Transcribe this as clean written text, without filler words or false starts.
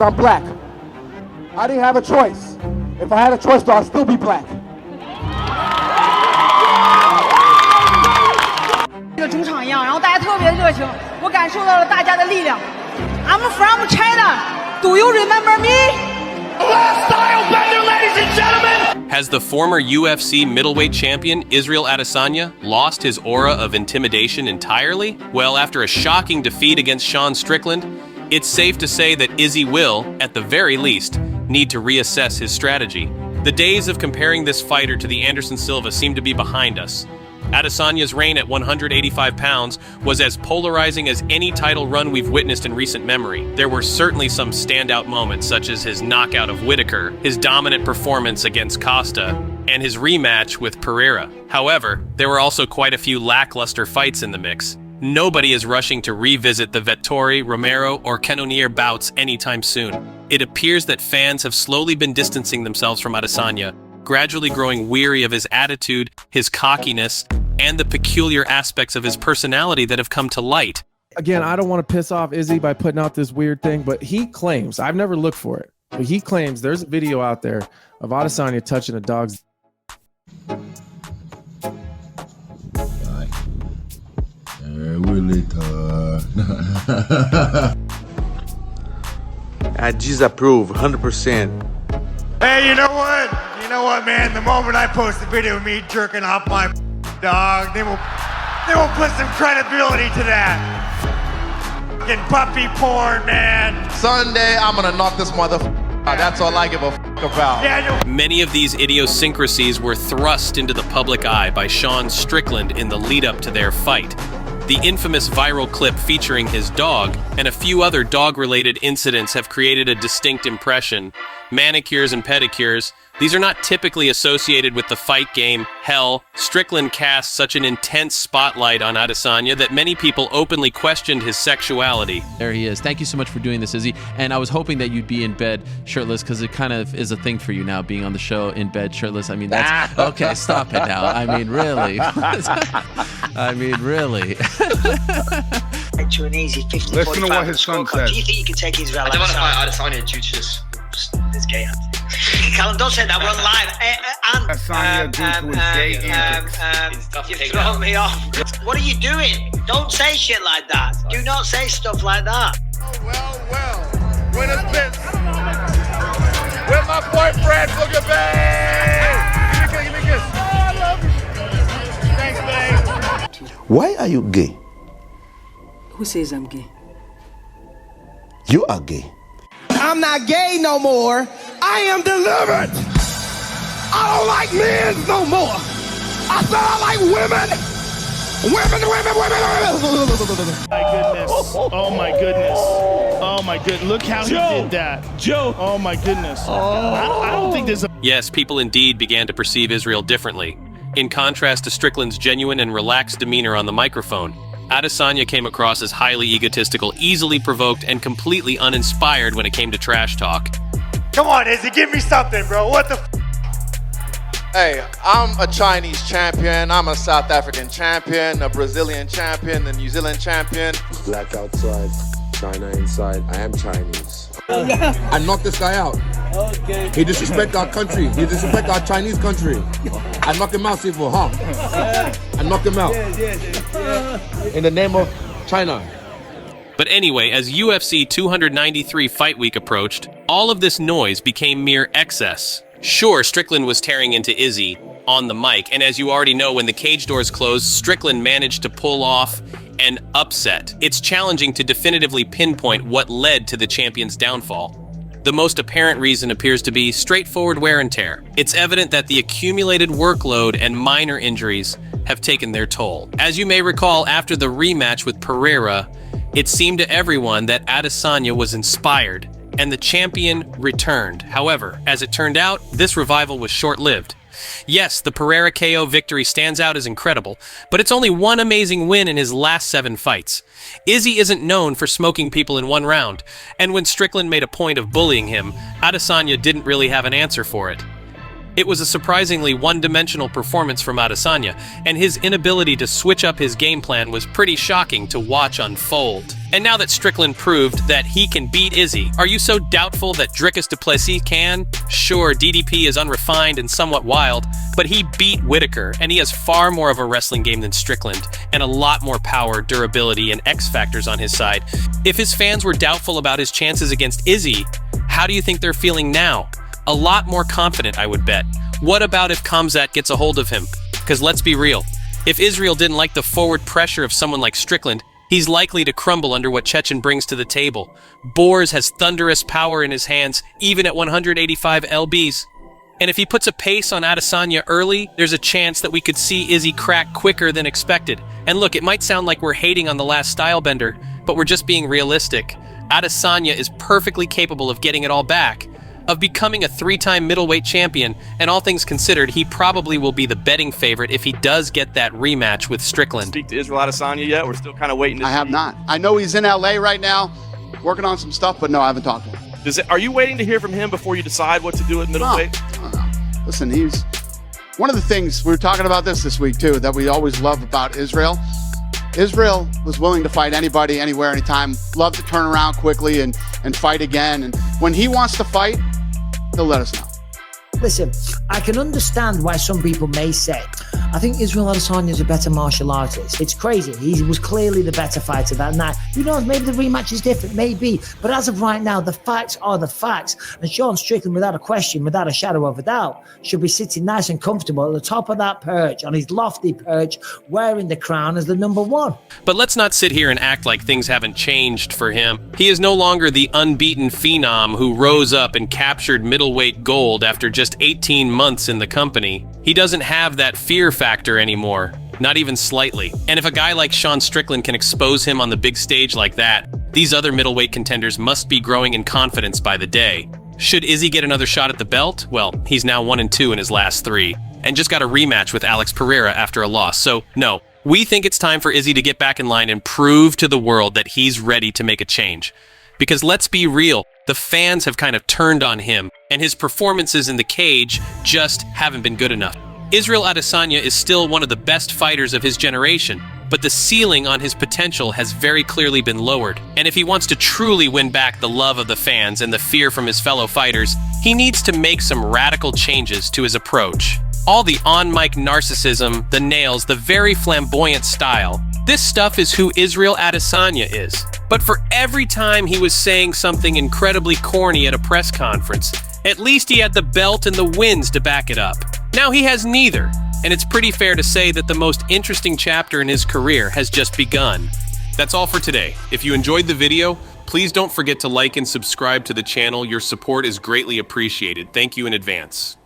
I'm black. I didn't have a choice. If I had a choice, though, I'd still be black. 这个主场一样，然后大家特别热情，我感受到了大家的力量。I'm from China. Do you remember me? Last style bender, ladies and gentlemen. Has the former UFC middleweight champion Israel Adesanya lost his aura of intimidation entirely? Well, after a shocking defeat against Sean Strickland, it's safe to say that Izzy will, at the very least, need to reassess his strategy. The days of comparing this fighter to the Anderson Silva seem to be behind us. Adesanya's reign at 185 pounds was as polarizing as any title run we've witnessed in recent memory. There were certainly some standout moments, such as his knockout of Whittaker, his dominant performance against Costa, and his rematch with Pereira. However, there were also quite a few lackluster fights in the mix. Nobody is rushing to revisit the Vetttori, Romero, or Cannonier bouts anytime soon. It appears that fans have slowly been distancing themselves from Adesanya, gradually growing weary of his attitude, his cockiness, and the peculiar aspects of his personality that have come to light. Again, I don't want to piss off Izzy by putting out this weird thing, but he claims, I've never looked for it, but he claims there's a video out there of Adesanya touching a dog's. I disapprove 100%. Hey, you know what? You know what, man? The moment I post a video of me jerking off my dog, they will put some credibility to that. Getting puppy porn, man. Sunday, I'm gonna knock this motherfucker out. That's all I give a about. Yeah, I know. Many of these idiosyncrasies were thrust into the public eye by Sean Strickland in the lead-up to their fight. The infamous viral clip featuring his dog and a few other dog-related incidents have created a distinct impression. Manicures and pedicures, these are not typically associated with the fight game. Hell, Strickland cast such an intense spotlight on Adesanya that many people openly questioned his sexuality. There he is. Thank you so much for doing this, Izzy. And I was hoping that you'd be in bed shirtless, because it kind of is a thing for you now, being on the show in bed shirtless. I mean, that's... Okay, stop it now. I mean, really. I mean, really. To an easy 50, listen to what his son said. Do you think you can take Israel? I don't want to fight Adesanya due to just his gay antics. Callum, don't say that. We're on live. Adesanya due to his gay antics. You've thrown me off. What are you doing? Don't say shit like that. Do not say stuff like that. Well. Winner's been. With my boyfriend, look at me. Give me a kiss. Oh, I love you. Thanks, babe. Why are you gay? Who says I'm gay? You are gay. I'm not gay no more. I am delivered. I don't like men no more. I said I like women. Women. My goodness. Oh my goodness. Oh my goodness. Look how he did that. Joe. Oh my goodness. I don't think there's a... Yes, people indeed began to perceive Israel differently. In contrast to Strickland's genuine and relaxed demeanor on the microphone, Adesanya came across as highly egotistical, easily provoked, and completely uninspired when it came to trash talk. Come on, Izzy, give me something, bro. What the Hey, I'm a Chinese champion, I'm a South African champion, a Brazilian champion, a New Zealand champion. Black outside, China inside. I am Chinese. I knocked this guy out. Okay. He disrespect our country. He disrespect our Chinese country. I knock him out, Sifu, huh? I knock him out. In the name of China. But anyway, as UFC 293 Fight Week approached, all of this noise became mere excess. Sure, Strickland was tearing into Izzy on the mic, and as you already know, when the cage doors closed, Strickland managed to pull off an upset. It's challenging to definitively pinpoint what led to the champion's downfall. The most apparent reason appears to be straightforward wear and tear. It's evident that the accumulated workload and minor injuries have taken their toll. As you may recall, after the rematch with Pereira, it seemed to everyone that Adesanya was inspired, and the champion returned. However, as it turned out, this revival was short-lived. Yes, the Pereira KO victory stands out as incredible, but it's only one amazing win in his last 7 fights. Izzy isn't known for smoking people in one round, and when Strickland made a point of bullying him, Adesanya didn't really have an answer for it. It was a surprisingly one-dimensional performance from Adesanya, and his inability to switch up his game plan was pretty shocking to watch unfold. And now that Strickland proved that he can beat Izzy, are you so doubtful that Dricus du Plessis can? Sure, DDP is unrefined and somewhat wild, but he beat Whittaker, and he has far more of a wrestling game than Strickland, and a lot more power, durability, and X factors on his side. If his fans were doubtful about his chances against Izzy, how do you think they're feeling now? A lot more confident, I would bet. What about if Khamzat gets a hold of him? Because let's be real, if Israel didn't like the forward pressure of someone like Strickland, he's likely to crumble under what Chechen brings to the table. Boers has thunderous power in his hands, even at 185 lbs. And if he puts a pace on Adesanya early, there's a chance that we could see Izzy crack quicker than expected. And look, it might sound like we're hating on the last stylebender, but we're just being realistic. Adesanya is perfectly capable of getting it all back, of becoming a 3-time middleweight champion, and all things considered, he probably will be the betting favorite if he does get that rematch with Strickland. Speak to Israel Adesanya yet? We're still kind of waiting to see. I have not. I know he's in LA right now, working on some stuff, but no, I haven't talked to him. Are you waiting to hear from him before you decide what to do at middleweight? No. Listen, he's one of the things, we were talking about this week too, that we always love about Israel. Israel was willing to fight anybody, anywhere, anytime, love to turn around quickly and fight again. And when he wants to fight, he'll let us know. Listen, I can understand why some people may say, I think Israel Adesanya is a better martial artist. It's crazy. He was clearly the better fighter that night. Who knows, maybe the rematch is different, maybe. But as of right now, the facts are the facts. And Sean Strickland, without a question, without a shadow of a doubt, should be sitting nice and comfortable at the top of that perch, on his lofty perch, wearing the crown as the number one. But let's not sit here and act like things haven't changed for him. He is no longer the unbeaten phenom who rose up and captured middleweight gold after just 18 months in the company. He doesn't have that fear factor anymore, not even slightly. And if a guy like Sean Strickland can expose him on the big stage like that, these other middleweight contenders must be growing in confidence by the day. Should Izzy get another shot at the belt? Well, he's now 1-2 in his last 3, and just got a rematch with Alex Pereira after a loss. So, no, we think it's time for Izzy to get back in line and prove to the world that he's ready to make a change. Because let's be real, the fans have kind of turned on him, and his performances in the cage just haven't been good enough. Israel Adesanya is still one of the best fighters of his generation, but the ceiling on his potential has very clearly been lowered. And if he wants to truly win back the love of the fans and the fear from his fellow fighters, he needs to make some radical changes to his approach. All the on-mic narcissism, the nails, the very flamboyant style, this stuff is who Israel Adesanya is. But for every time he was saying something incredibly corny at a press conference, at least he had the belt and the wins to back it up. Now he has neither, and it's pretty fair to say that the most interesting chapter in his career has just begun. That's all for today. If you enjoyed the video, please don't forget to like and subscribe to the channel. Your support is greatly appreciated. Thank you in advance.